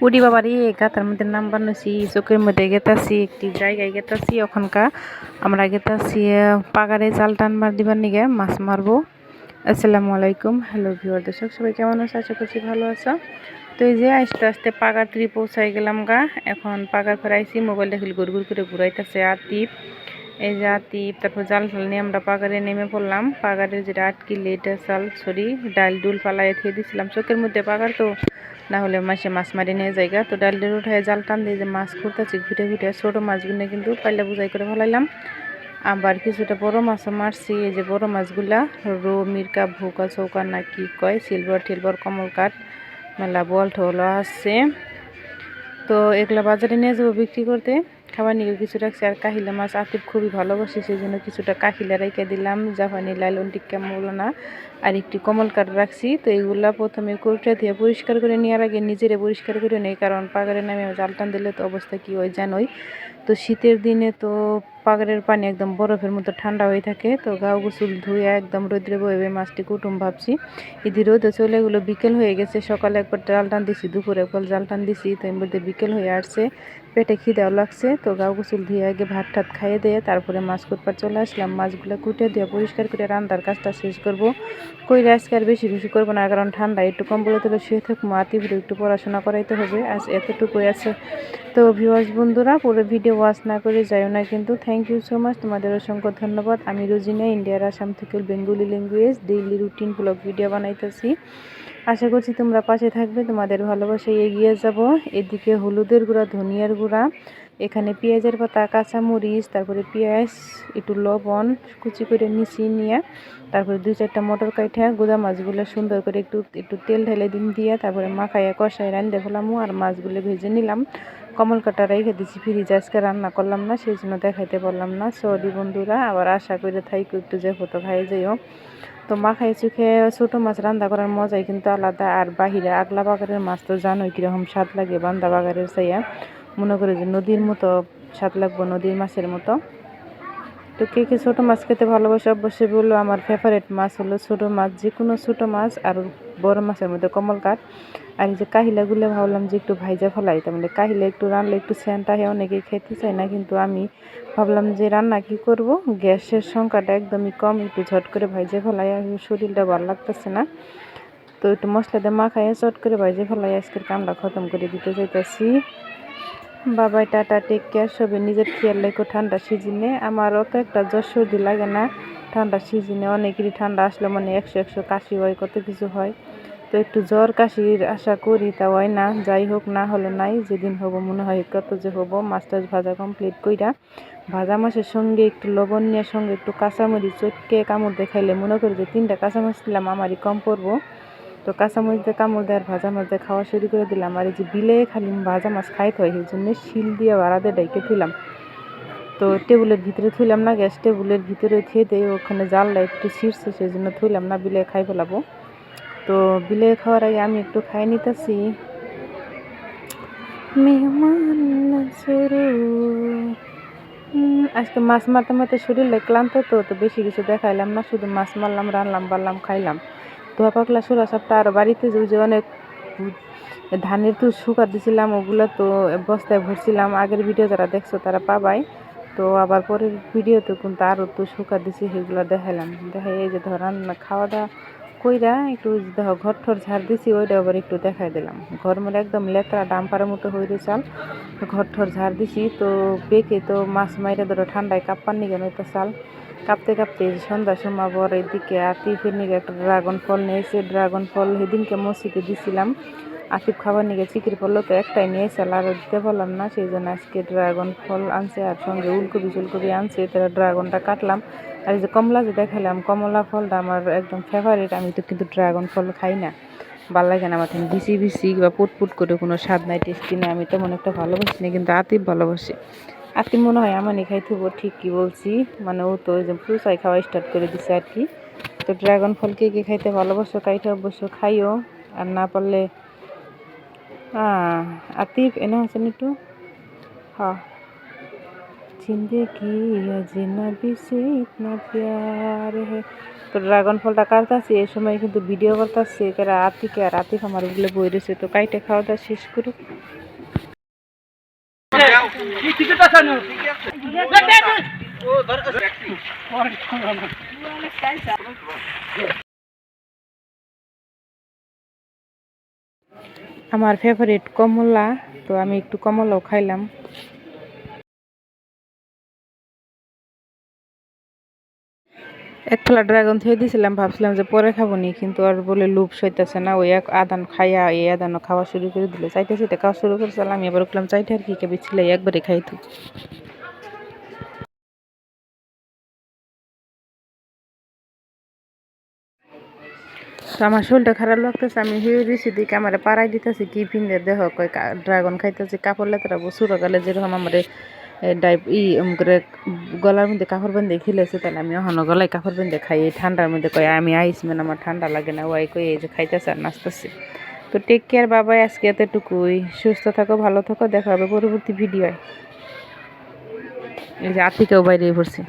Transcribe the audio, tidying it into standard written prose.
Woody বাবারই গাতার মধ্যে নাম বানাইছি চোখের মধ্যে গেতাছি একটি জায়গায় গেতাছি ওখানকার আমরা গেতাছি পাগারে জাল টানবার দিবার নিগে মাছ মারবো। আসসালামু আলাইকুম, হ্যালো ভিউয়ার দর্শক সবাই কেমন আছো? আশা করছি ভালো আছো। তো এই যে আস্তে আস্তে পাগার ত্রি পৌঁছাই গেলাম গা। এখন পাগার ফেরাইছি, মোবাইলটা খালি গুড় করে ঘুরাইতেছে আতিপ। এই যে আতিপ, তারপর জাল টাল নিয়ে আমরা পাগারে নেমে পড়লাম। পাগারের যেটা আটকিলে এটা চাল ছড়ি ডাল ডুল পালাই থিয়ে দিছিলাম চোখের মধ্যে পাগার, তো না হলে মাসে মাছ মারি নিয়ে জায়গা। তো ডালের উঠায় জাল টান দিয়ে যে মাছ খুঁড়তেছি ঘুটে ঘুটে, ছোটো মাছগুলো কিন্তু পাইলা বুঝাই করে ফেলাইলাম। আবার কিছুটা বড় মাছও মারছি। এই যে বড় মাছগুলা রো, মিরকা, ভোকা, চৌকা না কি কয়, সিলভার টিলভার, কমল কাঠ, মেলা বল ঠোলা আছে। তো এগুলা বাজারে নিয়ে যাবো বিক্রি করতে। খাবার নিয়ে কিছু রাখছি। আর কাহিলা মাছ আতিফ খুবই ভালোবাসি, সেই জন্য কিছুটা কাহিলা রেখে দিলাম, জাপানি লাইলন টিক্কা মৌলানা আর একটি কমল কাঠ রাখছি। তো এইগুলা প্রথমে কোটা দিয়ে পরিষ্কার করে নেওয়ার আগে নিজেরে পরিষ্কার করে নেই, কারণ পাগারে নামে জাল টান দিলে তো অবস্থা কী হয় জানোই। তো শীতের দিনে তো পাগারের পানি একদম বরফের মতো ঠান্ডা হয়ে থাকে। তো গাও গোসল ধুয়ে একদম রোদ্রে বয়ে মাছটি কুটুম ভাবছি। এদি রোদে চলে এগুলো বিকেল হয়ে গেছে। সকালে একবার জাল টান দিছি, দুপুরে একবার জাল টান দিছি, তো এর মধ্যে বিকেল হয়ে আসছে, পেটে খিদেও লাগছে। তো গাও গোসল ধুয়ে আগে ভাত ঠাত খাইয়ে দিয়ে তারপরে মাছ কুটবার চলে আসলাম। মাছগুলো কুটে দিয়ে পরিষ্কার করে রান্নার কাজটা শেষ করব। কইরা আজকে আর বেশি বেশি করবো না, কারণ ঠান্ডা একটু কম্বলে তুলে শুয়ে থাকবো। আতিফরে একটু পড়াশোনা করাইতে হবে, আজ এতটুকুই আছে। তো ভিউয়ার্স বন্ধুরা, পুরো ভিডিও ওয়াচ না করে যাইও না কিন্তু। থ্যাংক ইউ সো মাচ, তোমাদের অসংখ্য ধন্যবাদ। আমি রোজিনা, ইন্ডিয়ার আসাম থেকে Bengali language daily routine blog video বানাইতেছি। আশা করছি তোমরা পাশে থাকবে, তোমাদের ভালোবাসায় এগিয়ে যাব। এদিকে হলুদের গুঁড়া, ধনিয়ার গুঁড়া, এখানে পেঁয়াজের পাতা, কাঁচামরিচ, তারপরে পেঁয়াজ, একটু লবণ কুচি করে মিশিয়ে নিয়ে, তারপরে 2-4টা মটর কাইঠা গুঁদা মাছগুলো সুন্দর করে একটু একটু তেল ঢেলে দিন দিয়ে তারপরে মাখাইয়া কষাই রান্ধে ফেলাম। আর মাছগুলো ভেজে নিলাম। কমল কাটা রেখে দিচ্ছি ফ্রিজে, আজকে রান্না করলাম না, সেই জন্য দেখাইতে পারলাম না, সরি বন্ধুরা। আবার আশা করে থাইকো একটু যে হতো খাই যাইও। তো মাখাই চুখে ছোটো মাছ রান্না করার মজাই কিন্তু আলাদা। আর বাহিরে আগলা বাগারের মাছ তো জানোই কীরকম স্বাদ লাগে, বান্দা বাগারের চাইয়া মনে করে যে নদীর মতো স্বাদ লাগবো, নদীর মাছের মতো। তো কে কে ছোটো মাছ খেতে ভালোবাসে অবশ্যই বললো। আমার ফেভারিট মাছ হলো ছোটো মাছ, যে কোনো ছোটো মাছ। আর বড় মাছের মধ্যে কমল কাঠ। আর এই যে কাহিলাগুলো ভাবলাম যে একটু ভাইজা ফেলাই, তার মানে কাহিলা একটু রানলে একটু সেন্ট আহে, অনেকেই খেতে চায় না, কিন্তু আমি ভাবলাম যে রান্না কি করব, গ্যাসের সংখ্যাটা একদমই কম, একটু ঝট করে ভাইজে ফেলাই, আর শরীরটা ভালো লাগতেছে না। তো একটু মশলা দিয়ে মাখাইয়া চট করে ভাইজে ফেলাই, আজকের কামটা খতম করে দিতে চাইতেছি। বাবাই টাটা, টেক কেয়ার, সবে নিজের খেয়াল রেখো ঠান্ডা সিজনে। আমার অত একটা জ্বর সর্দি লাগে না ঠান্ডার সিজনে, অনেকেরই ঠান্ডা আসলে মানে একশো একশো কাশি হয়, কত কিছু হয়। তো একটু জ্বর কাশির আশা করি, তা হয় না। যাই হোক, না হলে নাই, যেদিন হবো মনে হয় কত যে হবো। মাছ টাছ ভাজা কমপ্লিট কইরা ভাজা মাছের সঙ্গে একটু লবণ নিয়ে সঙ্গে একটু কাঁচামরিচ চটকে কামড় দেখাইলে মনে করি যে 3টা কাঁচামরিচ দিলাম আমারই কম পড়বো। তো কাঁচামরিচ দিয়ে কামড় দেওয়ার ভাজা মাছ দিয়ে খাওয়া শুরু করে দিলাম। আর এই যে বিলে খালি ভাজা মাছ খাইতে হয়, সেই জন্য শিল দিয়ে বাড়াতে ডাইকে থুইলাম। তো টেবিলের ভিতরে থুইলাম না, গ্যাস টেবিলের ভিতরে থুয়ে দিয়ে ওখানে জালটা একটু ছিঁড়ছে, সেই জন্য থুইলাম না, বিলে খাই ফেলাবো। তো বিলে খাওয়ার আগে আমি একটু খাই নিতেছি। মেহমান শুরু। আজকে মাছ মারতে মারতে শরীরে ক্লান্ত, তো বেশি কিছু দেখাইলাম না, শুধু মাছ মারলাম, রানলাম, বাড়লাম, খাইলাম। ধোয়া পাকলা সুরা সাপটা আর বাড়িতে যে অনেক ধানের তো শুকা দিছিলাম, ওগুলো তো বস্তায় ভরছিলাম। আগের ভিডিও যারা দেখছো তারা পাবাই। তো আবার পরের ভিডিওতে কিন্তু আরও তো শুকা দিছি, সেগুলো দেখাইলাম। দেখাই এই যে ধরান খাওয়া দাওয়া কইরা একটু দেখো ঘর ঠর ঝাড় দিছি, ওইটা আবার একটু দেখাই দিলাম। ঘর মানে একদম লেতরা ডাম্পারের মতো হয়ে চাল, ঘর ঠর ঝাড় দিছি। তো বেঁকে তো মাছ মাইরে ধরো ঠান্ডায় কাপ্পার নিগে নয়তো চাল কাঁপতে কাঁপতে সন্ধ্যার সময় আবার এদিকে আতিফের নিগে একটা ড্রাগন ফল নিয়েছে। ড্রাগন ফল সেদিনকে মসজিদে দিছিলাম, আতিফ খাবার নিগে চিকির ফলও তো একটাই নিয়েছে, আর দিতে পারলাম না, সেই জন্য আজকে ড্রাগন ফল আনছে, আর সঙ্গে উলকপি আনছে। তারা ড্রাগনটা কাটলাম। আর এই যে কমলা যে দেখালাম, কমলা ফলটা আমার একদম ফেভারিট। আমি তো কিন্তু ড্রাগন ফল খাই না, ভালো লাগে না আমার, বিসি বিসি বা পুটপুট করে কোনো স্বাদ নাই, টেস্টি না। আমি তেমন একটা ভালোবাসি না, কিন্তু আতিফ ভালোবাসে। আতিফ মনে হয় আমারই খাইতেবো, ঠিক কি বলছি, মানে ও তো ওই যে ফুসাই খাওয়া স্টার্ট করে দিছে আর কি। তো ড্রাগন ফল কে কে খাইতে ভালোবাসো, কাইটা অবশ্য খাইও, আর না পারলে আতিফ এনে আছেন একটু, হ্যাঁ जिंदगी अजनबी से इतना प्यार है। তো ড্রাগন ফলটা কাটতেছি, এই সময় কিন্তু ভিডিও করতেছি এরা আতিকে, আর আতিক আমার ওগুলো বই রয়েছে। তো কাইটে খাওয়া দাওয়া শেষ করুক। আমার ফেভারিট কমলা, তো আমি একটু কমলাও খাইলাম। এক থালা ড্রাগন থুয়ে দিয়েছিলাম, ভাবছিলাম যে পরে খাবো নি, কিন্তু আর বলে লোভ সইতেছে না। ওই এক আদান খাইয়া এই আদানও খাওয়া শুরু করে দিল। চাইতে চাইতে খাওয়া শুরু করেছিলাম, আমি এবার উঠলাম চাইতে আর কি কেবে ছিল একবারে খাইতো। তো আমার শরীরটা খারাপ লাগতেছে, আমি হিউ দিছি দিকে আমার পাড়াই দিতেছি কি পিন্ধে দেহ কয় ড্রাগন খাইতেছি কাপড় লেতরা ছোটো গালে যেরকম আমার করে গলার মধ্যে কাপড় বেঁধে খেলেছে, তাহলে আমি ওখানে গলায় কাপড় বেঁধে খাই। এই ঠান্ডার মধ্যে কয় আমি আইসম্যান, আমার ঠান্ডা লাগে না। ওয়াই কই এই যে খাইতেছে আর নাচতেছে। তো টেক কেয়ার বাবাই, আজকে এতটুকুই। সুস্থ থাকো, ভালো থাকো, দেখা হবে পরবর্তী ভিডিওয়। এই যে আতিকেও বাইরে পড়ছি।